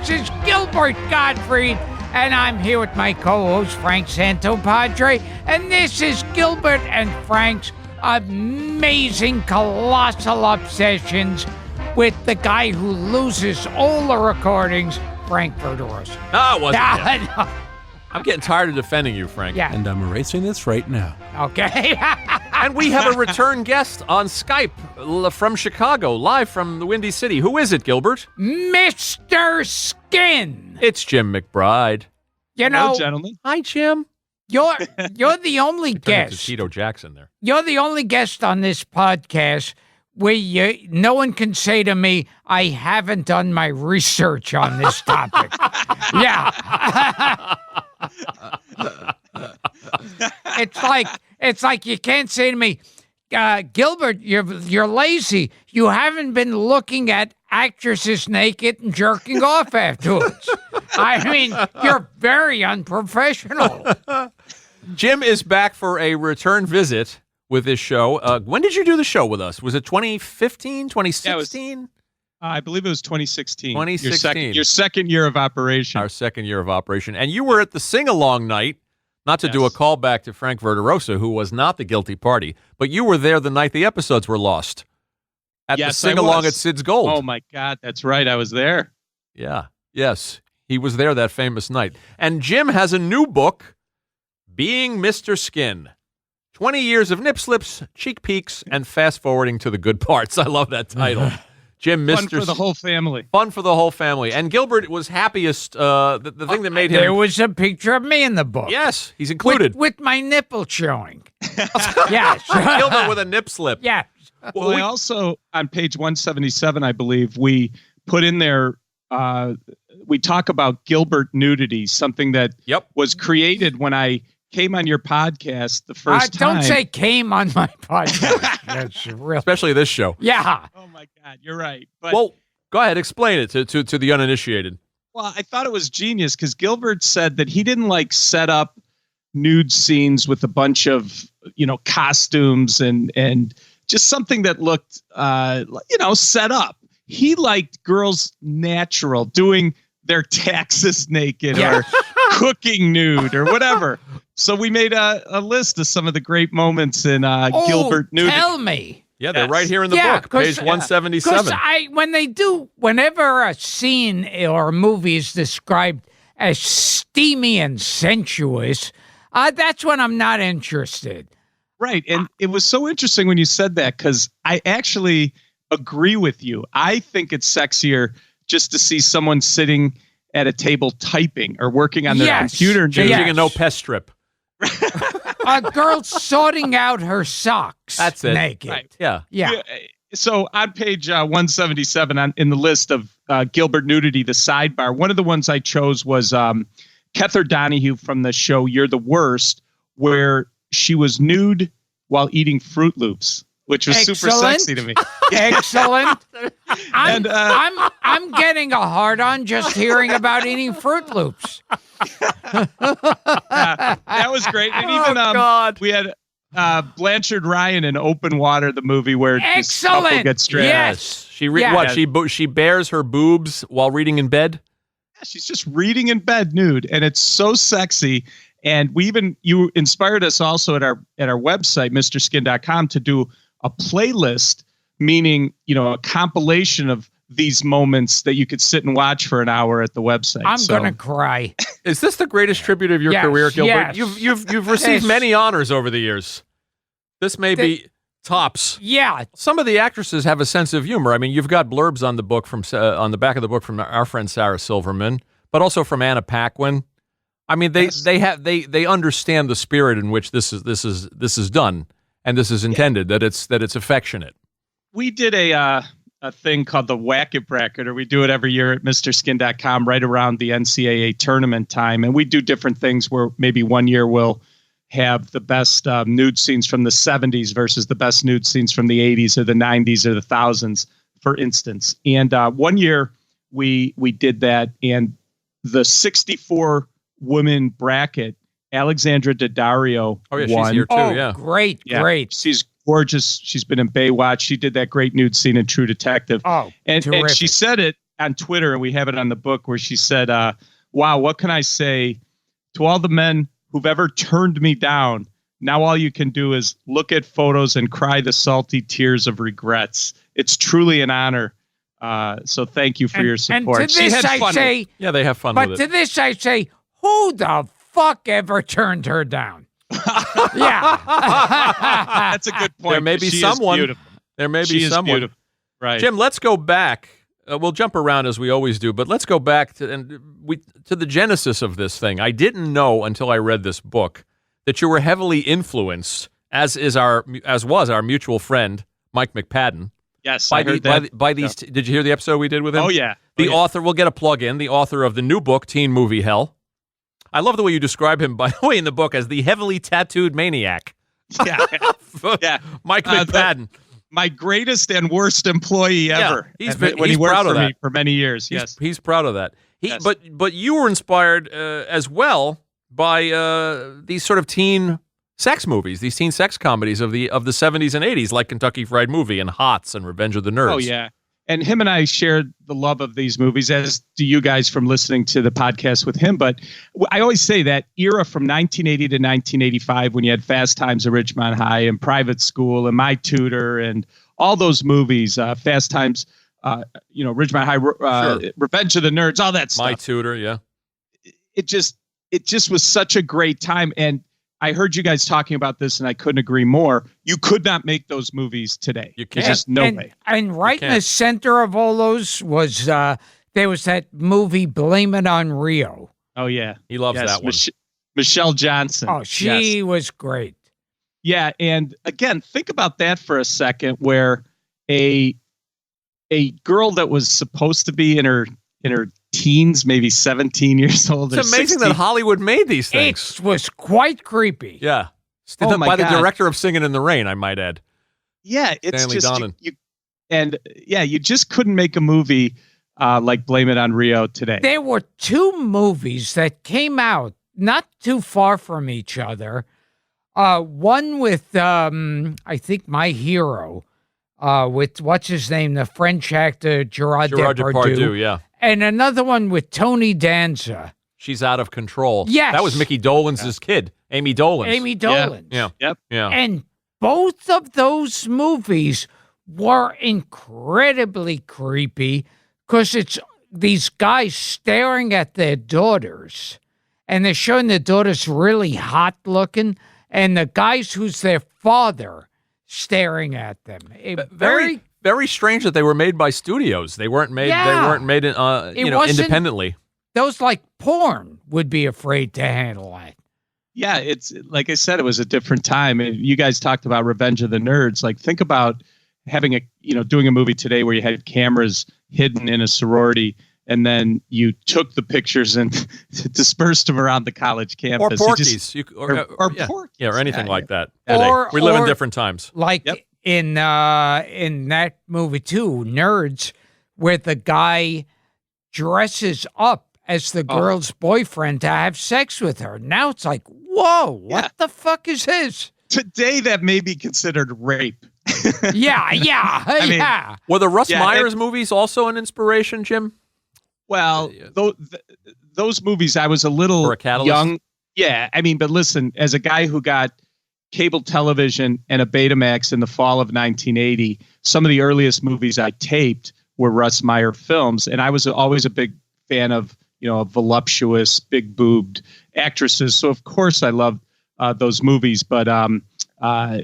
This is Gilbert Gottfried, and I'm here with my co-host Frank Santopadre, and this is Gilbert and Frank's amazing colossal obsessions with the guy who loses all the recordings, Frank Verderosa. No, it wasn't. No. I'm getting tired of defending you, Frank. Yeah. And I'm erasing this right now. Okay. And we have a return guest on Skype from Chicago, live from the Windy City. Who is it, Gilbert? Mr. Skin. It's Jim McBride. You Hello, know, gentlemen. Hi, Jim. you're the only Turned into guest. Tito Jackson there. You're the only guest on this podcast where no one can say to me, I haven't done my research on this topic. Yeah. It's like you can't say to me, Gilbert, you're lazy. You haven't been looking at actresses naked and jerking off afterwards. I mean, you're very unprofessional. Jim is back for a return visit with this show. When did you do the show with us? Was it 2015, 2016? I believe it was 2016. 2016. Your second year of operation. Our second year of operation. And you were at the sing-along night, not to do a callback to Frank Verderosa, who was not the guilty party, but you were there the night the episodes were lost. At the sing-along at Sid's Gold. Oh, my God. That's right. I was there. Yeah. Yes. He was there that famous night. And Jim has a new book, Being Mr. Skin. 20 years of nip slips, cheek peeks, and fast-forwarding to the good parts. I love that title. Jim, Mr. Fun for the whole family. Fun for the whole family. And Gilbert was happiest, the thing that made him... There was a picture of me in the book. Yes, he's included. With my nipple showing. Yes. Gilbert with a nip slip. Yeah. Well, I also, on page 177, I believe, we put in there, we talk about Gilbert nudity, something that was created when I came on your podcast the first time. Don't say came on my podcast. That's real. Especially this show. Yeah. Oh, my God. You're right. But, Well, go ahead. Explain it to the uninitiated. well, I thought it was genius because Gilbert said that he didn't like set up nude scenes with a bunch of, costumes and just something that looked, set up. He liked girls natural, doing their taxes naked or cooking nude or whatever. So we made a list of some of the great moments in Gilbert nudity. Tell me. Yeah, they're right here in the book, page 177. Whenever a scene or a movie is described as steamy and sensuous, that's when I'm not interested. Right. And it was so interesting when you said that because I actually agree with you. I think it's sexier just to see someone sitting at a table typing or working on their computer. Changing a no pest strip. A girl sorting out her socks. That's it. Naked. Right. Yeah. So on page 177 in the list of Gilbert nudity, the sidebar, one of the ones I chose was Kether Donahue from the show You're the Worst, where she was nude while eating Fruit Loops, which was super sexy to me. Excellent. I'm getting a hard on just hearing about eating Fruit Loops. That was great. And even we had Blanchard Ryan in Open Water, the movie where this couple gets dressed. Yes. She bares her boobs while reading in bed? Yeah, she's just reading in bed nude, and it's so sexy. And you inspired us also at our website, MrSkin.com, to do a playlist, meaning, a compilation of these moments that you could sit and watch for an hour at the website. I'm gonna cry. Is this the greatest tribute of your career, Gilbert? Yes. You've received many honors over the years. This may be tops. Yeah. Some of the actresses have a sense of humor. I mean, you've got blurbs on the book on the back of the book from our friend Sarah Silverman, but also from Anna Paquin. I mean, they understand the spirit in which this is done, and this is intended, that it's affectionate. We did a thing called the Whack It Bracket, or we do it every year at MrSkin.com right around the NCAA tournament time, and we do different things where maybe one year we'll have the best nude scenes from the 70s versus the best nude scenes from the 80s or the 90s or the thousands, for instance. And one year we did that, and the 64 woman bracket, Alexandra Daddario won. She's here too, Great. She's gorgeous. She's been in Baywatch. She did that great nude scene in True Detective. Oh, and she said it on Twitter, and we have it on the book, where she said, wow, what can I say to all the men who've ever turned me down? Now all you can do is look at photos and cry the salty tears of regrets. It's truly an honor. So thank you for your support. And to this I say, yeah, they have fun with it. But to this I say, who the fuck ever turned her down? Yeah. That's a good point. There may be someone. There may be someone. Beautiful. Right. Jim, let's go back. We'll jump around as we always do, but let's go back to the genesis of this thing. I didn't know until I read this book that you were heavily influenced, as was our mutual friend Mike McPadden. Yes, I heard that. By these, did you hear the episode we did with him? Oh yeah. The author. We'll get a plug in. The author of the new book, Teen Movie Hell. I love the way you describe him, by the way, in the book as the heavily tattooed maniac. Yeah. Yeah. Mike McPadden. My greatest and worst employee ever. He's he worked proud of for that me for many years. Yes, he's proud of that. Yes. But you were inspired as well by these sort of teen sex movies, these teen sex comedies of the 70s and 80s, like Kentucky Fried Movie and Hots and Revenge of the Nerds. Oh yeah, and him and I shared the love of these movies, as do you guys from listening to the podcast with him. But I always say that era from 1980 to 1985, when you had Fast Times at Ridgemont High and Private School and My Tutor and all those movies, Fast Times, Ridgemont High, Sure. Revenge of the Nerds, all that stuff. My Tutor, yeah. It just was such a great time. And I heard you guys talking about this, and I couldn't agree more. You could not make those movies today. You can't. There's just no way. And right in the center of all those was there was that movie Blame It on Rio. Oh yeah, he loves that one. Michelle Johnson. Oh, she was great. Yeah, and again, think about that for a second, where a girl that was supposed to be in her teens, maybe 17 years old. It's amazing 16. that Hollywood made these things. It was quite creepy. Yeah. Oh my by God. the director of Singing in the Rain, I might add. Yeah, it's Stanley just Donen. you just couldn't make a movie like Blame It on Rio today. There were two movies that came out not too far from each other. One with I think My Hero, with what's his name, the French actor Gerard Depardieu. Yeah. And another one with Tony Danza. She's out of control. Yes. That was Mickey Dolenz' kid, Amy Dolenz. Amy Dolenz. Yeah. Yep. Yeah. And both of those movies were incredibly creepy because it's these guys staring at their daughters, and they're showing the daughters really hot looking, and the guys who's their father staring at them. Very, very strange that they were made by studios. They weren't made. Yeah. They weren't made, independently. Those like porn would be afraid to handle that. Yeah, it's like I said, it was a different time. And you guys talked about Revenge of the Nerds. Like, think about having doing a movie today where you had cameras hidden in a sorority, and then you took the pictures and dispersed them around the college campus. Or Porky's. Or Porky's. Yeah, or anything like that. We live in different times. Like in that movie too, Nerds, where the guy dresses up as the girl's boyfriend to have sex with her. Now it's like, whoa, what the fuck is this? Today that may be considered rape. Yeah. Were the Russ Myers movies also an inspiration, Jim? Well, those movies, I was a little young. Yeah, I mean, but listen, as a guy who got cable television and a Betamax in the fall of 1980, some of the earliest movies I taped were Russ Meyer films, and I was always a big fan of voluptuous, big-boobed actresses. So of course I love those movies, but but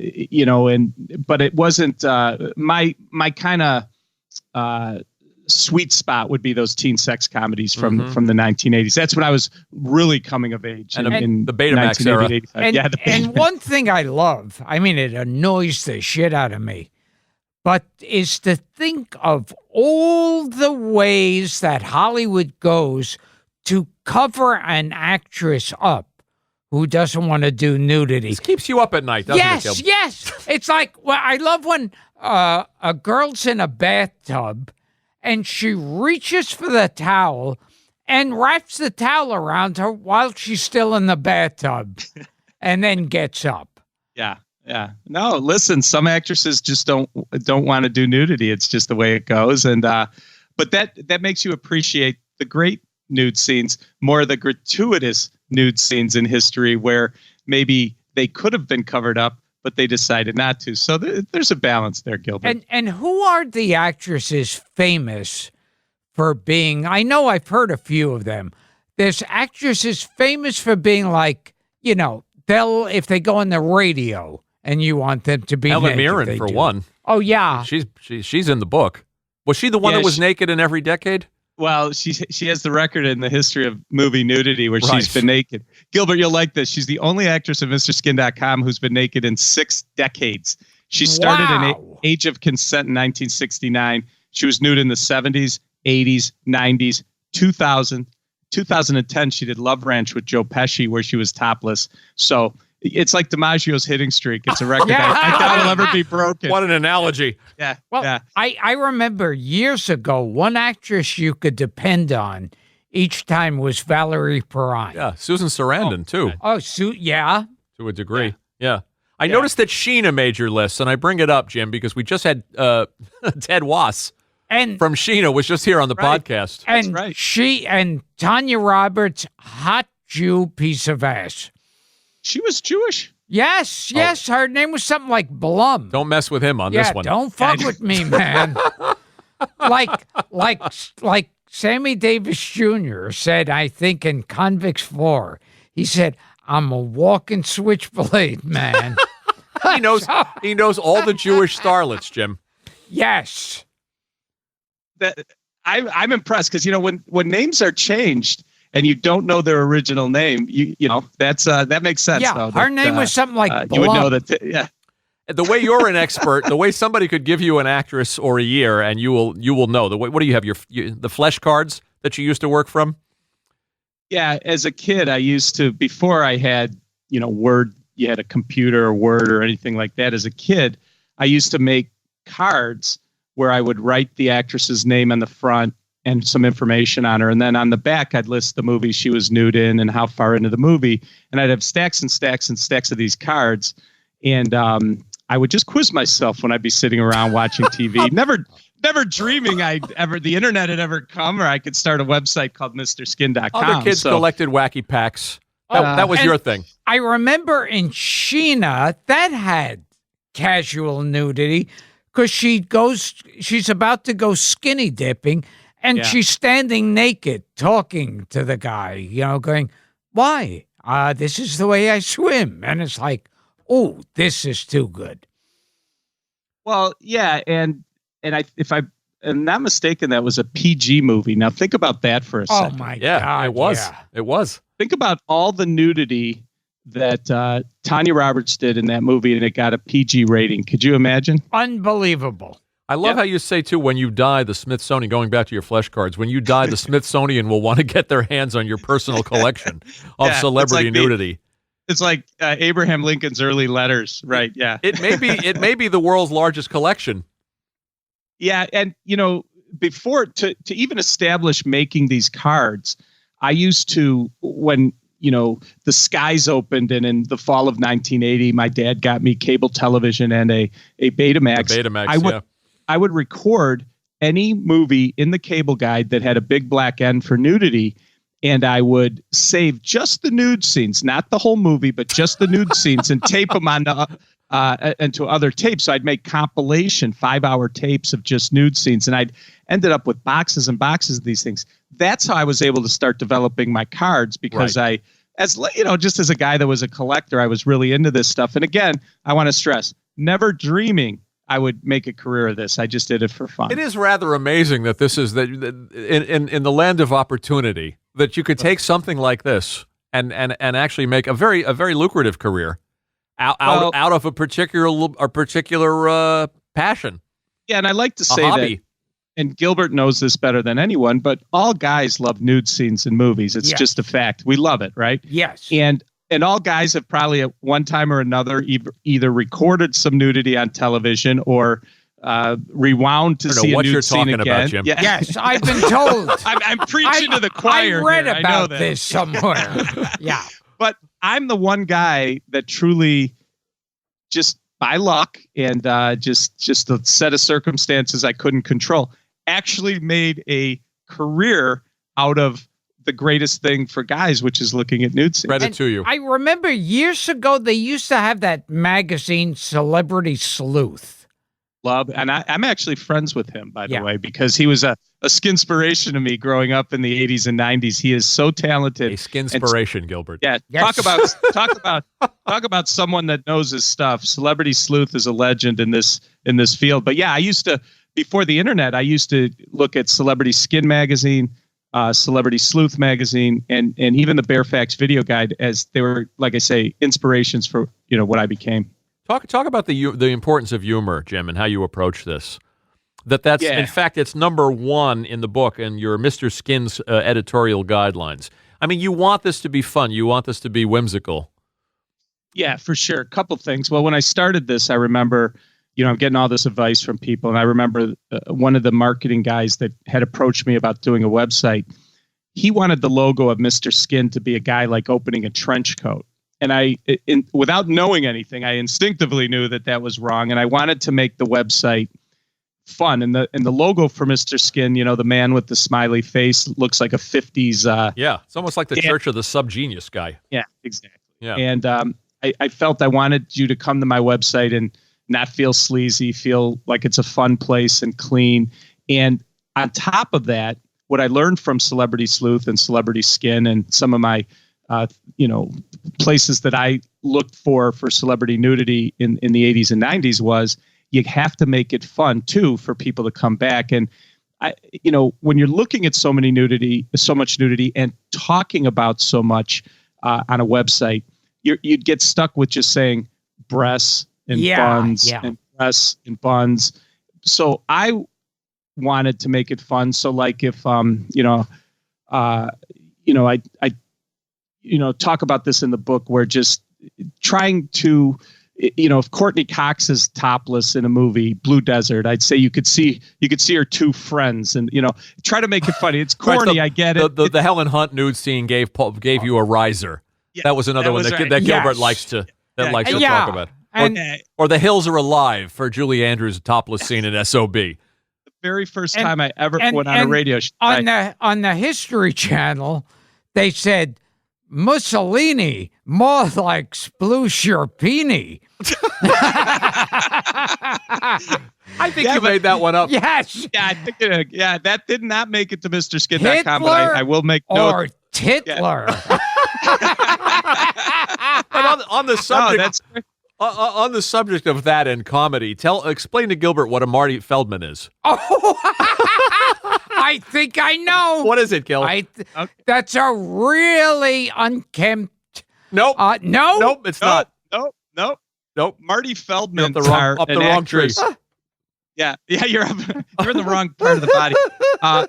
it wasn't my kind of sweet spot would be those teen sex comedies from the 1980s. That's when I was really coming of age. In the Betamax era. And one thing I love, I mean, it annoys the shit out of me, but is to think of all the ways that Hollywood goes to cover an actress up who doesn't want to do nudity. This keeps you up at night, doesn't it, Gil? Yes. It's like, I love when a girl's in a bathtub and she reaches for the towel and wraps the towel around her while she's still in the bathtub and then gets up. Yeah. Yeah. No, listen, some actresses just don't want to do nudity. It's just the way it goes. And but But that makes you appreciate the great nude scenes, more of the gratuitous nude scenes in history where maybe they could have been covered up, but they decided not to. So there's a balance there, Gilbert. And who are the actresses famous for being? I know I've heard a few of them. There's actresses famous for being like, if they go on the radio and you want them to be Helen naked, Mirren, for one. Oh yeah, she's in the book. Was she the one that was naked in every decade? Well, she has the record in the history of movie nudity where she's been naked. Gilbert, you'll like this. She's the only actress at MrSkin.com who's been naked in 6 decades. She started in Age of Consent in 1969. She was nude in the 70s, 80s, 90s, 2000, 2010. She did Love Ranch with Joe Pesci where she was topless. So it's like DiMaggio's hitting streak. It's a record I doubt it'll ever be broken. What an analogy. Yeah. Well, yeah. I remember years ago, one actress you could depend on each time was Valerie Perrine. Yeah, Susan Sarandon, too. Oh, yeah. To a degree. Yeah. I noticed that Sheena made your list, and I bring it up, Jim, because we just had Ted Wass from Sheena was just here on the podcast. And she and Tanya Roberts, hot Jew piece of ass. She was Jewish. Yes. Her name was something like Blum. Don't mess with him on this one. Don't fuck with me, man. like Sammy Davis Jr. said, I think in Convicts 4, he said, I'm a walking switchblade, man. He knows all the Jewish starlets, Jim. Yes. I'm impressed because when names are changed and you don't know their original name, that makes sense. Yeah, though, her name was something like Blum. you would know that. Yeah. The way you're an expert, the way somebody could give you an actress or a year, and you will know. What do you have? The flesh cards that you used to work from? Yeah, as a kid, I used to, before I had Word. You had a computer or Word or anything like that. As a kid, I used to make cards where I would write the actress's name on the front and some information on her. And then on the back, I'd list the movie she was nude in and how far into the movie. And I'd have stacks and stacks and stacks of these cards. And I would just quiz myself when I'd be sitting around watching TV. Never dreaming the internet had ever come, or I could start a website called MrSkin.com. Other kids collected wacky packs. That was your thing. I remember in Sheena, that had casual nudity because she's about to go skinny dipping, and she's standing naked talking to the guy, going, why? This is the way I swim. And it's like, oh, this is too good. Well, yeah, and if I'm not mistaken, that was a PG movie. Now think about that for a second. Oh my God, it was. Yeah. It was. Think about all the nudity that Tanya Roberts did in that movie, and it got a PG rating. Could you imagine? Unbelievable. I love how you say, too, when you die, the Smithsonian, going back to your flesh cards, when you die, the Smithsonian will want to get their hands on your personal collection of celebrity nudity. It's like Abraham Lincoln's early letters, right? Yeah. It may be the world's largest collection. Yeah, and before to even establish making these cards, I used to, when the skies opened, and in the fall of 1980, my dad got me cable television and a Betamax. I would record any movie in the cable guide that had a big black N for nudity, and I would save just the nude scenes, not the whole movie, but just the nude scenes, and tape them onto other tapes. So I'd make compilation 5-hour tapes of just nude scenes, and I'd ended up with boxes and boxes of these things. That's how I was able to start developing my cards, because just as a guy that was a collector, I was really into this stuff. And again, I want to stress, never dreaming I would make a career of this. I just did it for fun. It is rather amazing that this is in the land of opportunity, that you could take something like this and actually make a very lucrative career out of a particular passion. Yeah, and I like to say that, and Gilbert knows this better than anyone, but all guys love nude scenes in movies. It's just a fact. We love it, right? Yes. And all guys have probably at one time or another either recorded some nudity on television or rewound to see a nude scene again. About, Jim. Yeah. Yes, I've been told. I'm preaching to the choir. I read here. about this somewhere. Yeah. But I'm the one guy that truly, just by luck and just a set of circumstances I couldn't control, actually made a career out of the greatest thing for guys, which is looking at nude scenes. Credit to you. I remember years ago they used to have that magazine, Celebrity Sleuth. Love, and I'm actually friends with him, by the Yeah. way, because he was a skinspiration to me growing up in the 80s and 90s. He is so talented. A skinspiration, Gilbert. Yeah, Yes. talk about someone that knows his stuff. Celebrity Sleuth is a legend in this field. But yeah, I used to, before the internet, I used to look at Celebrity Skin magazine, Celebrity Sleuth magazine, and even the Barefax Video Guide, as they were, like I say, inspirations for what I became. Talk about the importance of humor, Jim, and how you approach this. That's Yeah. in fact, it's number one in the book and your Mr. Skin's editorial guidelines. I mean, you want this to be fun. You want this to be whimsical. Yeah, for sure. A couple things. Well, when I started this, I remember, I'm getting all this advice from people, and I remember one of the marketing guys that had approached me about doing a website. He wanted the logo of Mr. Skin to be a guy like opening a trench coat. And without knowing anything, I instinctively knew that was wrong. And I wanted to make the website fun. And the logo for Mr. Skin, the man with the smiley face, looks like a 50s. Yeah, it's almost like the Church of the Subgenius guy. Yeah, exactly. Yeah. And I felt I wanted you to come to my website and not feel sleazy, feel like it's a fun place and clean. And on top of that, what I learned from Celebrity Sleuth and Celebrity Skin and some of my places that I looked for celebrity nudity in the 80s and 90s was you have to make it fun too for people to come back. And when you're looking at so much nudity and talking about so much on a website, you'd get stuck with just saying breasts and buns and breasts and buns. So I wanted to make it fun. So like if I talk about this in the book where just trying to, if Courtney Cox is topless in a movie, Blue Desert, I'd say you could see her two friends and, try to make it funny. It's corny. I get it. The Helen Hunt nude scene gave you a riser. Yeah, that was another one that Gilbert Yes. likes to talk about. And Or The Hills Are Alive for Julie Andrews' topless scene in SOB. The very first time I ever and- went on a and radio show. on the History Channel, they said Mussolini more like Splusherpini. I think you made that one up. Yes, Yeah, I think that did not make it to MrSkin.com, but Hitler I will make or note. Titler. But on the subject, that's on the subject of that and comedy, explain to Gilbert what a Marty Feldman is. Oh, I think I know. What is it, Gil? Okay. That's a really unkempt. Nope. No. Nope. It's not. Nope. Marty Feldman Up the wrong tree. Yeah, you're in the wrong part of the body.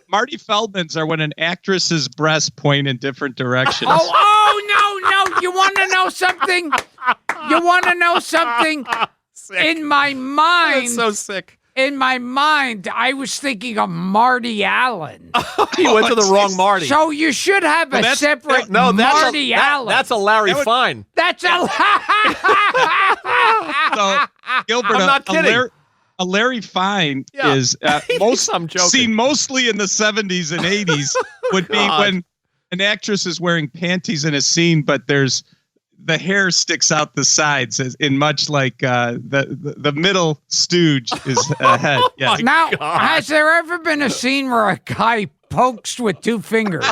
Marty Feldman's are when an actress's breasts point in different directions. Oh, no. You want to know something? In my mind. That's so sick. In my mind, I was thinking of Marty Allen. You went to the wrong Marty. So you should have a separate Marty Allen. That's a Larry Fine. That's a. So, Gilbert, I'm not kidding. A Larry Fine Yeah. is I'm joking. seen mostly in the 70s and 80s would be when an actress is wearing panties in a scene, but the hair sticks out the sides, in much like the middle stooge is ahead. Yeah. Now, has there ever been a scene where a guy pokes with two fingers?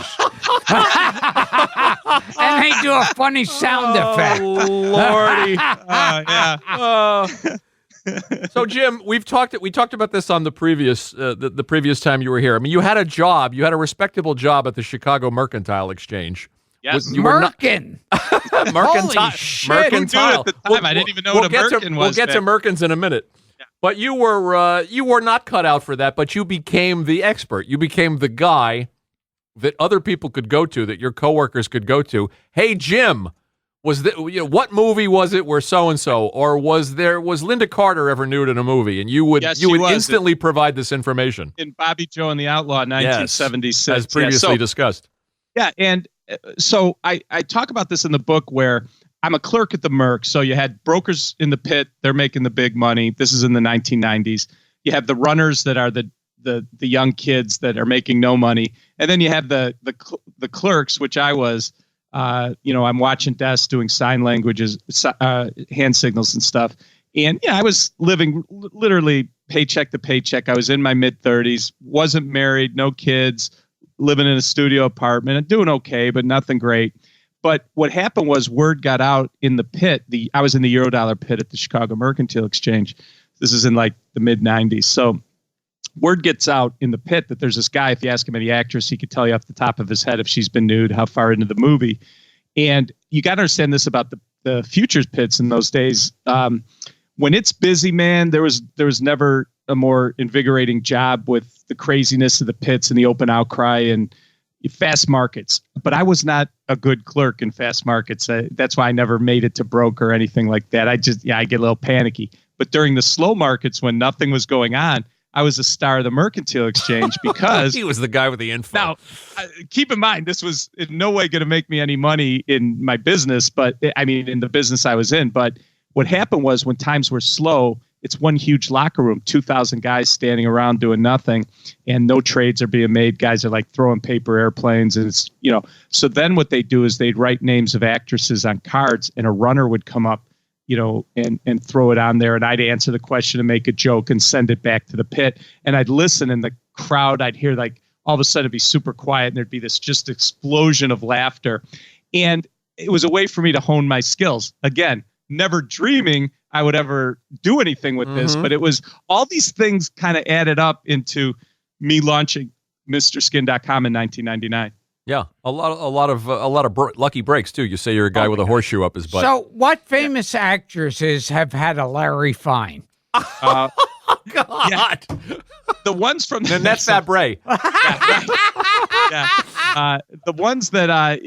And they do a funny sound effect. Lordy. Yeah. So Jim, we talked about this on the previous the previous time you were here. I mean, you had a respectable job at the Chicago Mercantile Exchange. Yes. You were not- Merkin. Mercantile. Holy shit. Mercantile. At the time, I didn't even know what a Merkin was. We'll get to Merkins in a minute. Yeah. But you were not cut out for that, but you became the expert. You became the guy that other people could go to, that your coworkers could go to. Hey, Jim, what movie was it where so-and-so, or was Linda Carter ever nude in a movie? And you would instantly provide this information. In Bobby Joe and the Outlaw, 1976. Yes, as previously discussed. Yeah, and so I talk about this in the book where I'm a clerk at the Merc. So you had brokers in the pit. They're making the big money. This is in the 1990s. You have the runners that are the the young kids that are making no money, and then you have the clerks, which I was. I'm watching desks doing sign languages, hand signals and stuff. And I was living literally paycheck to paycheck. I was in my mid-30s, wasn't married, no kids, living in a studio apartment and doing okay, but nothing great. But what happened was word got out in the pit. I was in the Eurodollar pit at the Chicago Mercantile Exchange. This is in like the mid-90s. So word gets out in the pit that there's this guy, if you ask him any actress, he could tell you off the top of his head if she's been nude, how far into the movie. And you got to understand this about the futures pits in those days. When it's busy, man, there was never a more invigorating job with the craziness of the pits and the open outcry and fast markets. But I was not a good clerk in fast markets. That's why I never made it to broke or anything like that. I get a little panicky. But during the slow markets when nothing was going on, I was a star of the Mercantile Exchange because he was the guy with the info. Now, keep in mind, this was in no way going to make me any money in my business, but I mean, in the business I was in. But what happened was when times were slow, it's one huge locker room, 2,000 guys standing around doing nothing, and no trades are being made. Guys are like throwing paper airplanes, and it's So then what they do is they'd write names of actresses on cards, and a runner would come up, and throw it on there, and I'd answer the question and make a joke and send it back to the pit, and I'd listen, and the crowd, I'd hear like all of a sudden it'd be super quiet, and there'd be this just explosion of laughter, and it was a way for me to hone my skills. Again, never dreaming I would ever do anything with this, but it was all these things kind of added up into me launching MrSkin.com in 1999. Yeah, a lot of lucky breaks too. You say you're a guy with a horseshoe up his butt. So, what famous actresses have had a Larry Fine? God, the ones from and that's Fabre. The ones that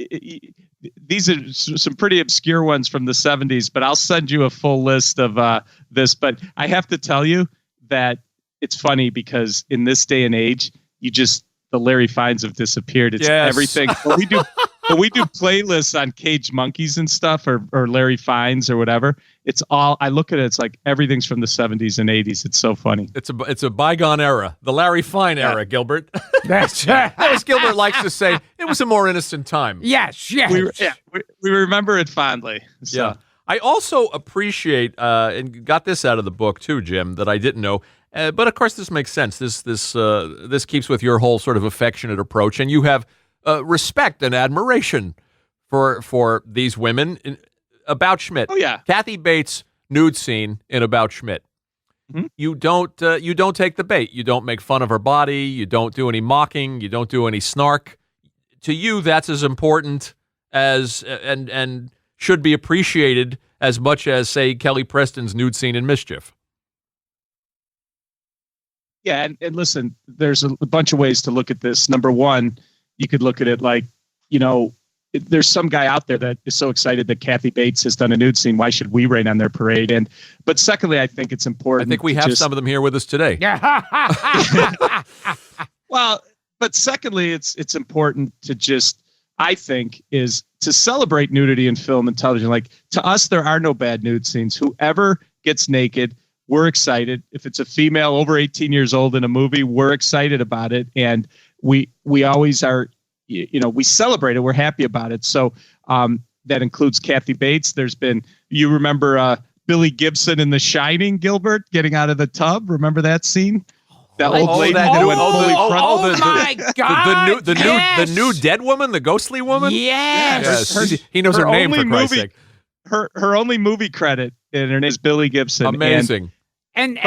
these are some pretty obscure ones from the 70s, but I'll send you a full list of this. But I have to tell you that it's funny because in this day and age, the Larry Fines have disappeared. It's everything. When we do playlists on Cage Monkeys and stuff, or Larry Fines or whatever, it's all. I look at it. It's like everything's from the 70s and 80s. It's so funny. It's a bygone era, the Larry Fine era, Gilbert. That's as Gilbert likes to say, it was a more innocent time. Yes. We remember it fondly. So. Yeah. I also appreciate and got this out of the book too, Jim, that I didn't know. But of course, this makes sense. This keeps with your whole sort of affectionate approach, and you have respect and admiration for these women. About Schmidt. Oh yeah, Kathy Bates nude scene in About Schmidt. Mm-hmm. You don't take the bait. You don't make fun of her body. You don't do any mocking. You don't do any snark. To you, that's as important as and should be appreciated as much as, say, Kelly Preston's nude scene in Mischief. Yeah, and listen, there's a bunch of ways to look at this. Number one, you could look at it like, there's some guy out there that is so excited that Kathy Bates has done a nude scene. Why should we rain on their parade? But secondly, I think it's important. I think we have some of them here with us today. Yeah. Well, but secondly, it's important to I think, is to celebrate nudity in film and television. Like, to us, there are no bad nude scenes. Whoever gets naked, we're excited. If it's a female over 18 years old in a movie, we're excited about it. And we always are, we celebrate it. We're happy about it. So that includes Kathy Bates. You remember Billy Gibson in The Shining, Gilbert, getting out of the tub. Remember that scene? That old lady that went fully frontal. My God! The new dead woman, the ghostly woman. Yes. He knows her name, for Christ's sake. Her only movie credit, and her name is Billy Gibson. Amazing. And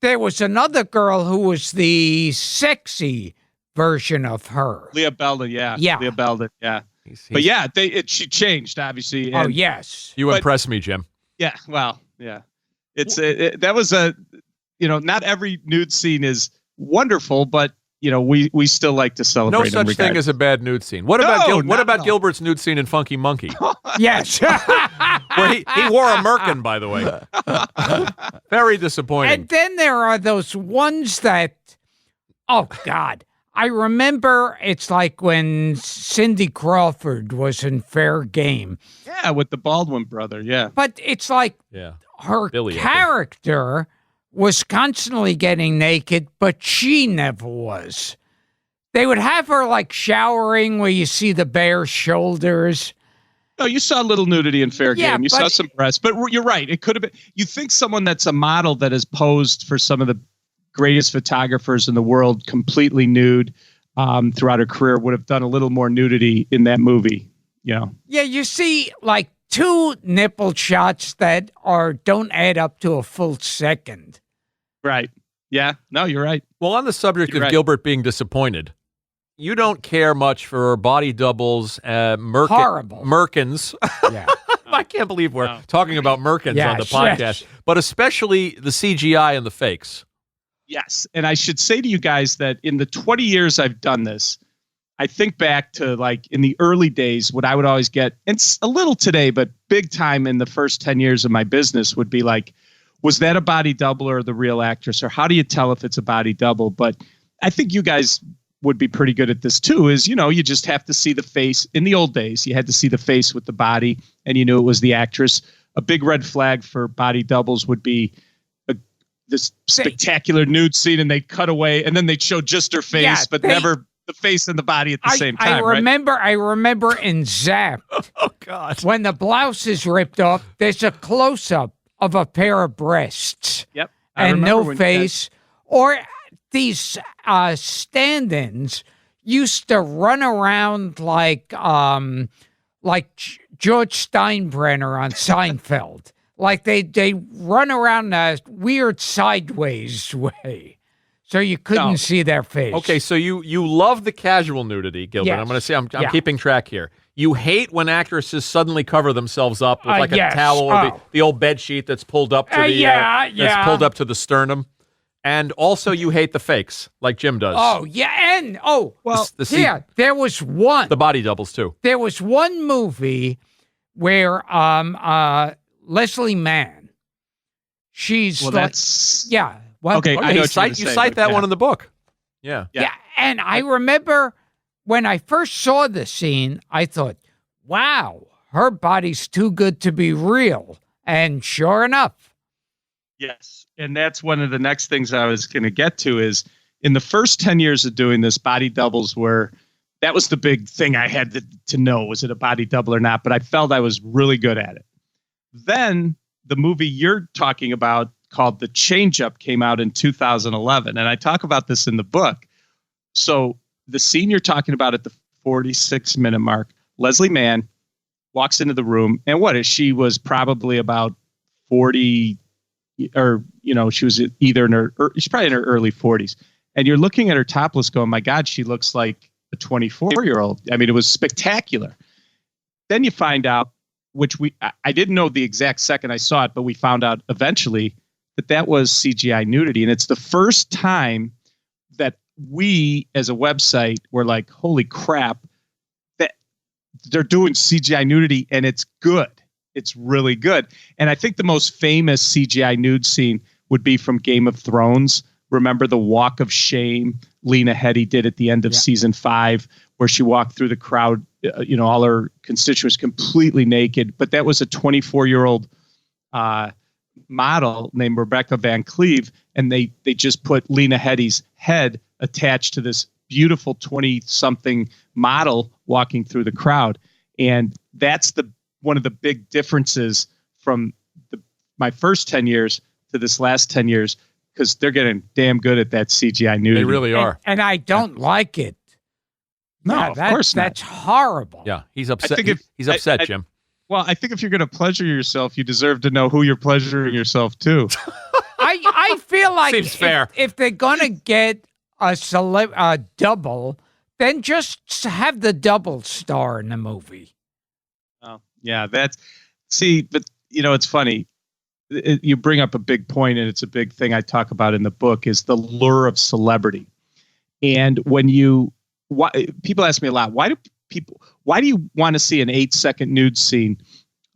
there was another girl who was the sexy version of her. Leah Belden, yeah. Leah Belden, yeah. But yeah, she changed, obviously. Oh, yes. You impress me, Jim. Yeah, well, yeah. That was not every nude scene is wonderful, but we still like to celebrate. No such thing as a bad nude scene. What about Gilbert's nude scene in Funky Monkey? Yes. Where he wore a merkin, by the way. Very disappointing. And then there are those ones that, oh God, I remember it's like when Cindy Crawford was in Fair Game. Yeah, with the Baldwin brother, yeah. But it's like her Billy, character was constantly getting naked, but she never was. They would have her like showering where you see the bare shoulders. No, you saw a little nudity in Fair Yeah, Game. You saw some breasts, but you're right. It could have been. You think someone that's a model that has posed for some of the greatest photographers in the world completely nude throughout her career would have done a little more nudity in that movie. You know? Yeah, you see like 2 nipple shots that don't add up to a full second. Right. Yeah. No, you're right. Well, on the subject You're of right. Gilbert being disappointed, you don't care much for body doubles, Horrible. Merkins. Yeah. I can't believe we're talking about Merkins on the podcast, yes. but especially the CGI and the fakes. Yes. And I should say to you guys that in the 20 years I've done this, I think back to like in the early days, what I would always get, and it's a little today, but big time in the first 10 years of my business would be like, was that a body double or the real actress? Or how do you tell if it's a body double? But I think you guys would be pretty good at this too, is, you know, you just have to see the face. In the old days, you had to see the face with the body and you knew it was the actress. A big red flag for body doubles would be this spectacular nude scene and they'd cut away and then they'd show just her face, but never the face and the body at the same time. I remember in Zap. Oh, God. When the blouse is ripped off, there's a close-up of a pair of breasts. Yep. And no face. Or these stand-ins used to run around like George Steinbrenner on Seinfeld. Like they run around a weird sideways way. So you couldn't see their face. Okay, so you love the casual nudity, Gilbert. Yes. I'm going to say I'm keeping track here. You hate when actresses suddenly cover themselves up with like a towel or the old bed sheet that's pulled up to that's pulled up to the sternum. And also you hate the fakes, like Jim does. Oh, yeah, and there was one. The body doubles too. There was one movie where Leslie Mann, she's Well, okay, I know you cite that one in the book. Yeah. Yeah, and I remember when I first saw the scene, I thought, wow, her body's too good to be real. And sure enough. Yes, and that's one of the next things I was going to get to is in the first 10 years of doing this, body doubles that was the big thing I had to know, was it a body double or not? But I felt I was really good at it. Then the movie you're talking about called The Change-Up came out in 2011. And I talk about this in the book. So the scene you're talking about at the 46-minute mark, Leslie Mann walks into the room. And she was probably about 40 or, she was either she's probably in her early 40s. And you're looking at her topless going, my God, she looks like a 24-year-old. I mean, it was spectacular. Then you find out, which I didn't know the exact second I saw it, but we found out eventually that was CGI nudity. And it's the first time that we as a website were like, holy crap, that they're doing CGI nudity and it's good. It's really good. And I think the most famous CGI nude scene would be from Game of Thrones. Remember the walk of shame Lena Headey did at the end of season 5, where she walked through the crowd, all her constituents completely naked. But that was a 24-year-old model named Rebecca Van Cleve, and they just put Lena Headey's head attached to this beautiful 20-something model walking through the crowd. And that's one of the big differences from my first 10 years to this last 10 years, because they're getting damn good at that CGI nudity. They really are. And I don't like it. No, of course not. That's horrible. Yeah, he's upset. He's upset, Jim. Well, I think if you're going to pleasure yourself, you deserve to know who you're pleasuring yourself to. I feel like seems fair. If they're going to get a double, then just have the double star in the movie. Oh, yeah, but it's funny. You bring up a big point, and it's a big thing I talk about in the book, is the lure of celebrity. And people ask me a lot, why do you want to see an 8-second nude scene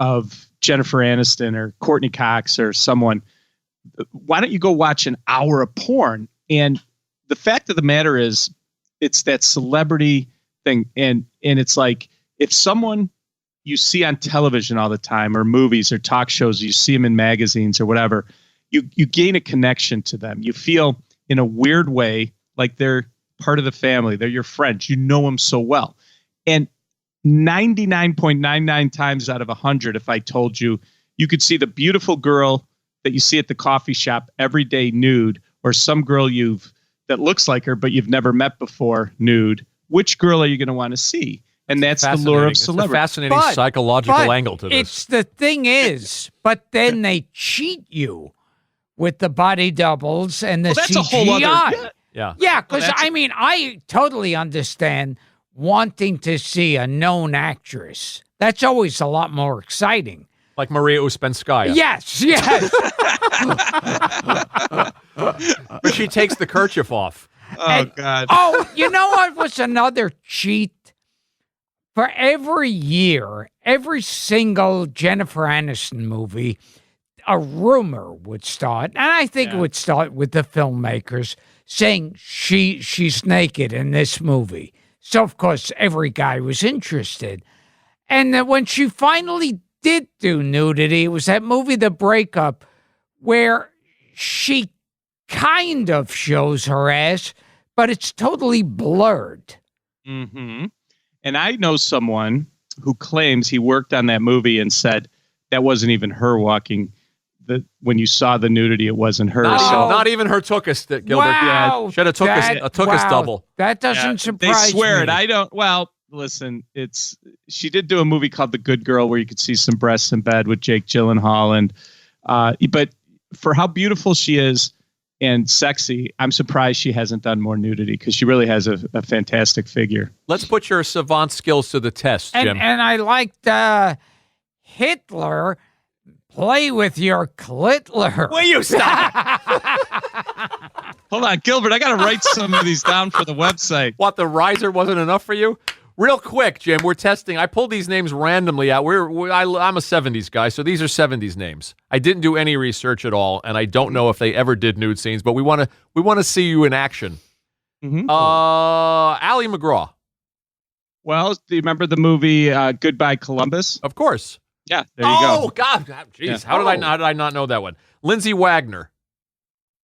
of Jennifer Aniston or Courtney Cox or someone? Why don't you go watch an hour of porn? And the fact of the matter is, it's that celebrity thing. And it's like, if someone you see on television all the time, or movies or talk shows, you see them in magazines or whatever, you gain a connection to them. You feel in a weird way like they're part of the family. They're your friends. You know them so well. And 99.99 times out of 100, if I told you, you could see the beautiful girl that you see at the coffee shop every day nude, or some girl that looks like her but you've never met before nude. Which girl are you going to want to see? And that's the lure of celebrity. It's a fascinating psychological angle to this. It's the thing is, but then they cheat you with the body doubles and the that's CGI. A whole other, Yeah, because I totally understand wanting to see a known actress. That's always a lot more exciting. Like Maria Uspenskaya. Yes. But she takes the kerchief off. God. Oh, you know what was another cheat? For every year, every single Jennifer Aniston movie, a rumor would start, and I think it would start with the filmmakers saying she's naked in this movie. So, of course, every guy was interested. And then when she finally did do nudity, it was that movie, The Breakup, where she kind of shows her ass, but it's totally blurred. Mm-hmm. And I know someone who claims he worked on that movie and said that wasn't even her walking. When you saw the nudity, it wasn't her. Not even her tookus, Gilbert. Wow, should have took us double. That doesn't surprise me. They swear it. I don't. Well, listen, she did do a movie called The Good Girl where you could see some breasts in bed with Jake Gyllenhaal, and but for how beautiful she is and sexy, I'm surprised she hasn't done more nudity because she really has a fantastic figure. Let's put your savant skills to the test, Jim. And I liked Hitler. Play with your clitler. Will you stop? Hold on, Gilbert. I got to write some of these down for the website. What, the riser wasn't enough for you? Real quick, Jim, we're testing. I pulled these names randomly out. I'm a 70s guy, so these are 70s names. I didn't do any research at all, and I don't know if they ever did nude scenes, but we want to see you in action. Mm-hmm. Ally McGraw. Well, do you remember the movie Goodbye Columbus? Of course. Yeah, there you go. Oh, God. Jeez, yeah. How did I not know that one? Lindsay Wagner.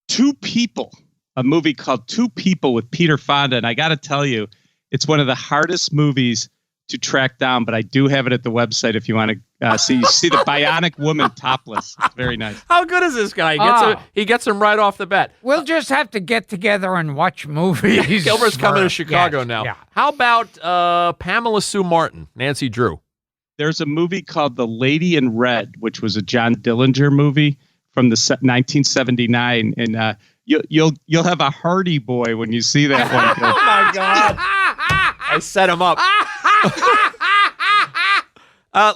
Two People, a movie called Two People with Peter Fonda. And I got to tell you, it's one of the hardest movies to track down, but I do have it at the website if you want to see. You see the bionic woman topless. It's very nice. How good is this guy? He gets him right off the bat. We'll just have to get together and watch movies. Gilbert's coming to Chicago now. Yeah. How about Pamela Sue Martin, Nancy Drew? There's a movie called The Lady in Red, which was a John Dillinger movie from the 1979, and you'll have a Hardy Boy when you see that one. Oh my God! I set him up.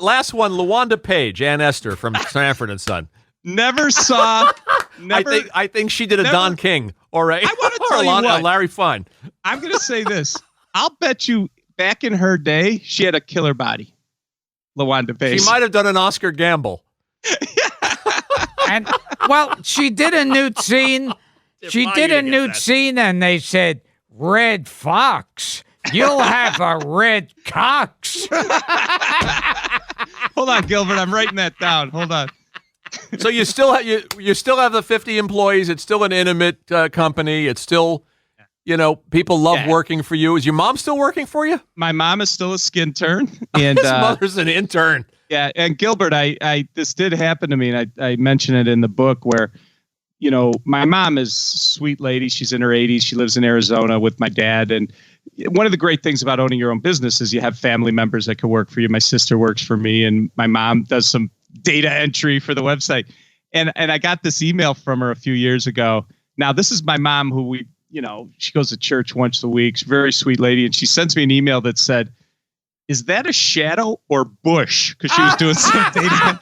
Last one, LaWanda Page, Ann Esther from Sanford and Son. Never saw. I think she did a Don King or a Larry Fine. I'm going to say this. I'll bet you back in her day, she had a killer body. LaWanda Page. She might have done an Oscar Gamble. And well, she did a nude scene. She did a nude scene, and they said, "Red Fox, you'll have a red cox." Hold on, Gilbert. I'm writing that down. Hold on. So you still have the 50 employees. It's still an intimate company. It's still, people love working for you. Is your mom still working for you? My mom is still a skin turn, and his mother's an intern. Yeah, and Gilbert, this did happen to me, and I mention it in the book where, my mom is a sweet lady. She's in her 80s. She lives in Arizona with my dad, and one of the great things about owning your own business is you have family members that can work for you. My sister works for me, and my mom does some data entry for the website. And I got this email from her a few years ago. Now, this is my mom who she goes to church once a week. She's a very sweet lady. And she sends me an email that said, "Is that a shadow or bush?" Because she was doing some data.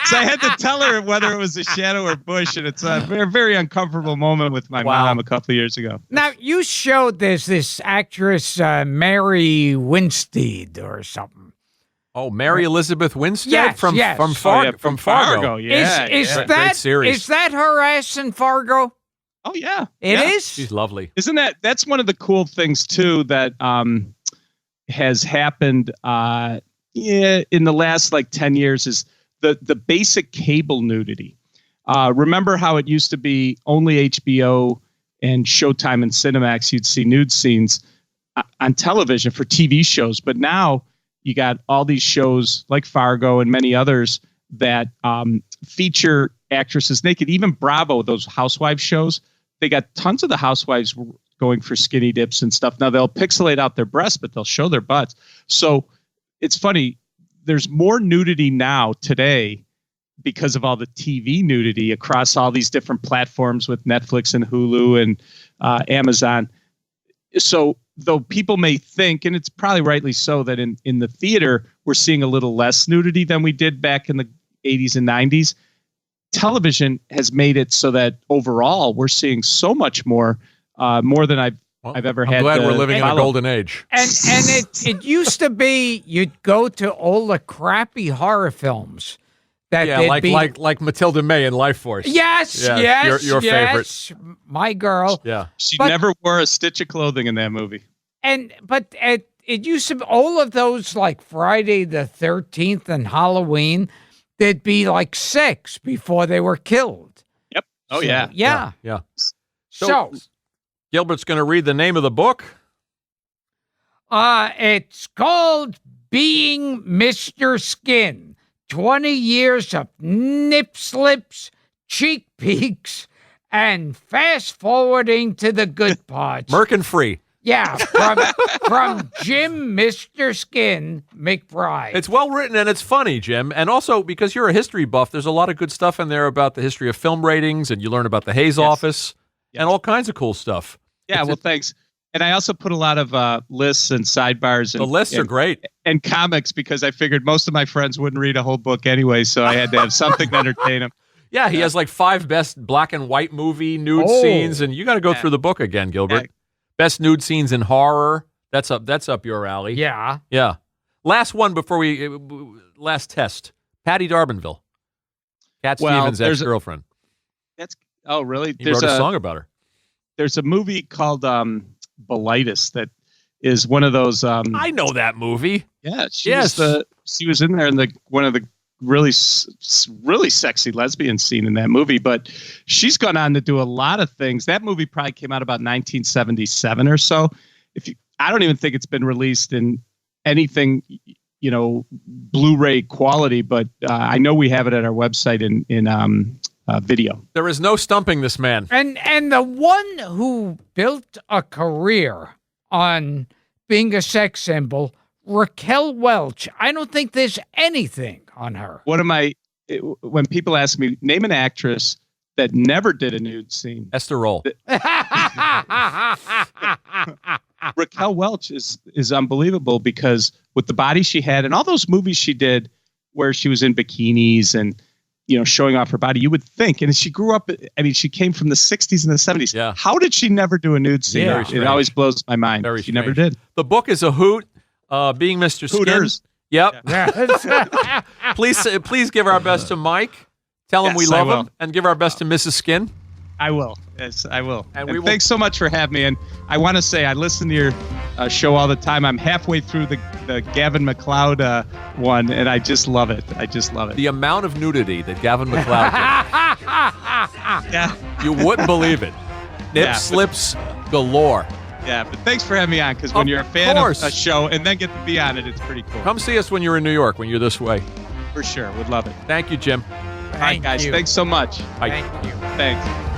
So I had to tell her whether it was a shadow or bush. And it's a very, very uncomfortable moment with my mom a couple of years ago. Now, you showed this actress, Mary Winstead or something. Oh, Mary Elizabeth Winstead yes, from Fargo. From Fargo. Yeah, is Great that series. Is that her ass in Fargo? Oh yeah, it is. She's lovely. Isn't that's one of the cool things too that has happened in the last 10 years is the basic cable nudity. Remember how it used to be only HBO and Showtime and Cinemax, you'd see nude scenes on television for TV shows. But now you got all these shows like Fargo and many others that feature actresses naked. Even Bravo, those housewives shows, they got tons of the housewives going for skinny dips and stuff. Now they'll pixelate out their breasts, but they'll show their butts. So it's funny. There's more nudity now today because of all the TV nudity across all these different platforms with Netflix and Hulu and Amazon. So though people may think, and it's probably rightly so, that in the theater, we're seeing a little less nudity than we did back in the 80s and 90s, television has made it so that overall we're seeing so much more than I've ever had. I'm glad we're living in a golden age. And it used to be you'd go to all the crappy horror films. Like Matilda May in Life Force. Yes, your favorite. My girl. Yeah. She never wore a stitch of clothing in that movie. But it used to be all of those, like Friday the 13th and Halloween, there'd be like 6 before they were killed. Yep. Oh, So, yeah. Yeah. So Gilbert's going to read the name of the book. It's called Being Mr. Skin. 20 years of nip slips, cheek peeks, and fast forwarding to the good parts. Merkin free. Yeah, from Jim Mr. Skin McBride. It's well written and it's funny, Jim. And also, because you're a history buff, there's a lot of good stuff in there about the history of film ratings, and you learn about the Hayes office and all kinds of cool stuff. Yeah, thanks. And I also put a lot of lists and sidebars. The lists are great. And comics, because I figured most of my friends wouldn't read a whole book anyway, so I had to have something to entertain them. Yeah, he has like 5 best black and white movie nude scenes, and you got to go through the book again, Gilbert. Yeah. Best nude scenes in horror. That's up your alley. Yeah. Yeah. Last one before last test. Patty D'Arbanville. Cat Stevens' ex-girlfriend. Really? He wrote a song about her. There's a movie called Bilitis that is one of those. I know that movie. Yeah, she was in there in one of the really sexy lesbian scene in that movie. But she's gone on to do a lot of things. That movie probably came out about 1977 or so. I don't even think it's been released in anything, Blu-ray quality. But I know we have it at our website in video. There is no stumping this man. And the one who built a career on being a sex symbol, Raquel Welch. I don't think there's anything on her. When people ask me, name an actress that never did a nude scene. Esther Roll. Raquel Welch is unbelievable, because with the body she had and all those movies she did where she was in bikinis and showing off her body, you would think, and she grew up, she came from the 60s and the 70s. Yeah. How did she never do a nude scene? Yeah. It always blows my mind. She never did. The book is a hoot. Being Mr. Skin. Hooters. Yep. Yeah. Please give our best to Mike. Tell him we love him, and give our best to Mrs. Skin. I will. Yes, I will. And thanks so much for having me. And I want to say I listen to your show all the time. I'm halfway through the Gavin MacLeod one, and I just love it. The amount of nudity that Gavin MacLeod did. Yeah. You wouldn't believe it. Nip slips galore. Yeah, but thanks for having me on, because when you're a fan of a show and then get to be on it, it's pretty cool. Come see us when you're in New York, when you're this way. For sure. Would love it. Thank you, Jim. All right, guys. Thanks so much. Bye. Thank you. Thanks.